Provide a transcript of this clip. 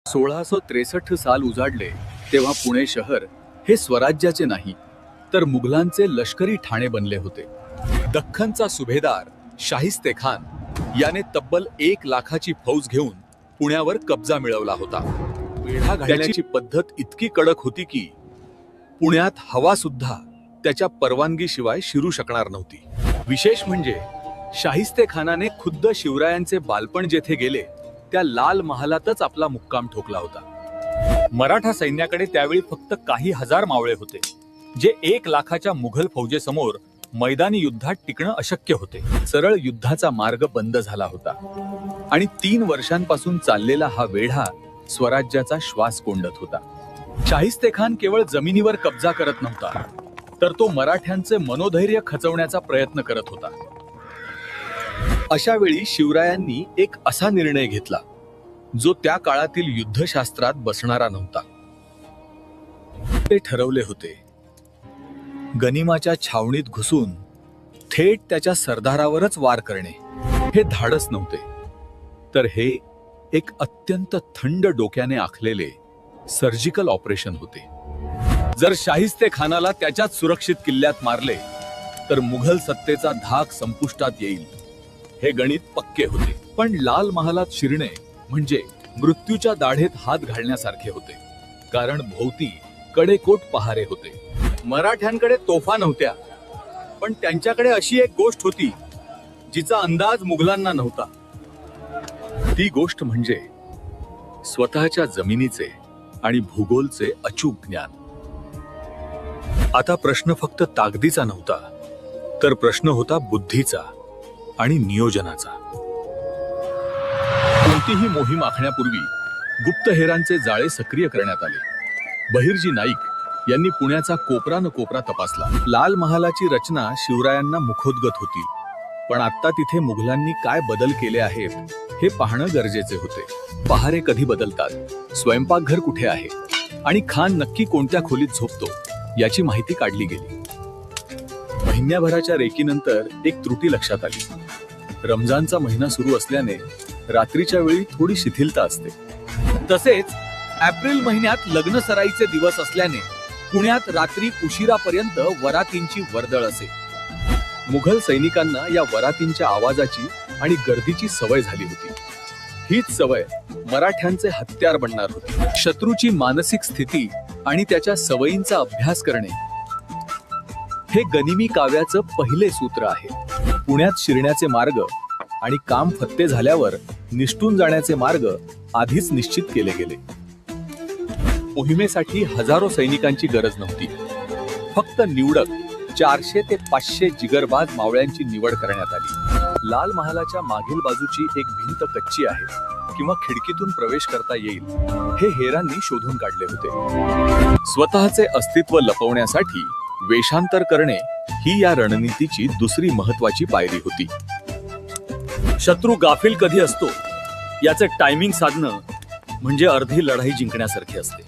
1663 साल उजाडले तेव्हा पुणे शहर हे स्वराज्याचे नाही तर मुघलांचे लष्करी ठाणे बनले होते. दख्खनचा सुभेदार शाहिस्तेखान याने तब्बल 1 लाखाची फौज घेऊन पुण्यावर कब्जा मिळवला होता. वेढा घालण्याची पद्धत इतकी कडक होती की पुण्यात हवा सुद्धा त्याच्या परवानगीशिवाय शिरू शकणार नव्हती. विशेष म्हणजे शाहिस्तेखानाने खुद्द शिवरायांचे बालपण जेथे गेले त्या लाल महालातच आपला मुक्काम ठोकला होता. मराठा सैन्याकडे त्यावेळी फक्त काही हजार मावळे होते, जे 1 लाखाच्या मुघल फौजेसमोर मैदानी युद्धात टिकणं अशक्य होते. सरळ युद्धाचा मार्ग बंद झाला होता आणि 3 वर्षांपासून चाललेला हा वेढा स्वराज्याचा श्वास कोंडत होता. शाहिस्तेखान केवळ जमिनीवर कब्जा करत नव्हता, तर तो मराठ्यांचे मनोधैर्य खचवण्याचा प्रयत्न करत होता. अशा वेळी शिवरायांनी एक असा निर्णय घेतला जो त्या काळातील युद्धशास्त्रात बसणारा नव्हता. ते ठरवले होते, गनिमाच्या छावणीत घुसून थेट त्याच्या सरदारावरच वार करणे. हे धाडस नव्हते, तर हे एक अत्यंत थंड डोक्याने आखलेले सर्जिकल ऑपरेशन होते. जर शाहिस्तेखानाला त्याच्याच सुरक्षित किल्ल्यात मारले तर मुघल सत्तेचा धाक संपुष्टात येईल, हे गणित पक्के होते. पण लाल महालात शिरणे म्हणजे मृत्यूच्या दाढेत हात घालण्यासारखे होते, कारण भोवती कडेकोट पहारे होते. मराठ्यांकडे तोफा नव्हत्या, पण त्यांच्याकडे अशी एक गोष्ट होती जिचा अंदाज मुघलांना नव्हता. ती गोष्ट म्हणजे स्वतःच्या जमिनीचे आणि भूगोलचे अचूक ज्ञान. आता प्रश्न फक्त ताकदीचा नव्हता, तर प्रश्न होता बुद्धीचा आणि नियोजनाचा. कोणतीही मोहीम आखण्यापूर्वी गुप्तहेरांचे जाळे सक्रिय करण्यात आले. बहिर्जी नाईक यांनी पुण्याचा कोपरा न कोपरा तपासला. लाल महालाची रचना शिवरायांना मुखोद्गत होती, पण आता तिथे मुघलांनी काय बदल केले आहेत हे पाहणं गरजेचे होते. पहारे कधी बदलतात, स्वयंपाकघर कुठे आहे आणि खान नक्की कोणत्या खोलीत झोपतो याची माहिती काढली गेली. महिन्याभराच्या रेकीनंतर एक त्रुटी लक्षात आली. रमजानचा महिना सुरू असल्याने रात्रीच्या वेळी थोडी शिथिलता असते. तसेच एप्रिल महिन्यात लग्न सराईचे दिवस असल्याने पुण्यात रात्री उशिरापर्यंत वरातींची वर्दळ असे. मुघल सैनिकांना या वरातींच्या आवाजाची आणि गर्दीची सवय झाली होती. हीच सवय मराठ्यांचे हत्यार बनणार होती. शत्रूची मानसिक स्थिती आणि त्याच्या सवयींचा अभ्यास करणे हे गनिमी काव्याचं पहिले सूत्र आहे. पुण्यात शिरण्याचे मार्ग आणि काम फत्ते झाल्यावर निष्ठून जाण्याचे मार्ग आधीच निश्चित केले गेले. मोहिमेसाठी हजारो सैनिकांची गरज नव्हती. फक्त निवडक 400 ते 500 जिगरबाज मावळ्यांची निवड करण्यात आली. लाल महालाच्या मागील बाजूची एक भिंत कच्ची आहे किंवा खिडकीतून प्रवेश करता येईल हे हेरांनी शोधून काढले होते. स्वतःचे अस्तित्व लपवण्यासाठी वेषांतर करणे ही या रणनीतीची दुसरी महत्वाची पायरी होती. शत्रू गाफील कधी असतो याचे टायमिंग साधणं म्हणजे अर्धी लढाई जिंकण्यासारखे असते.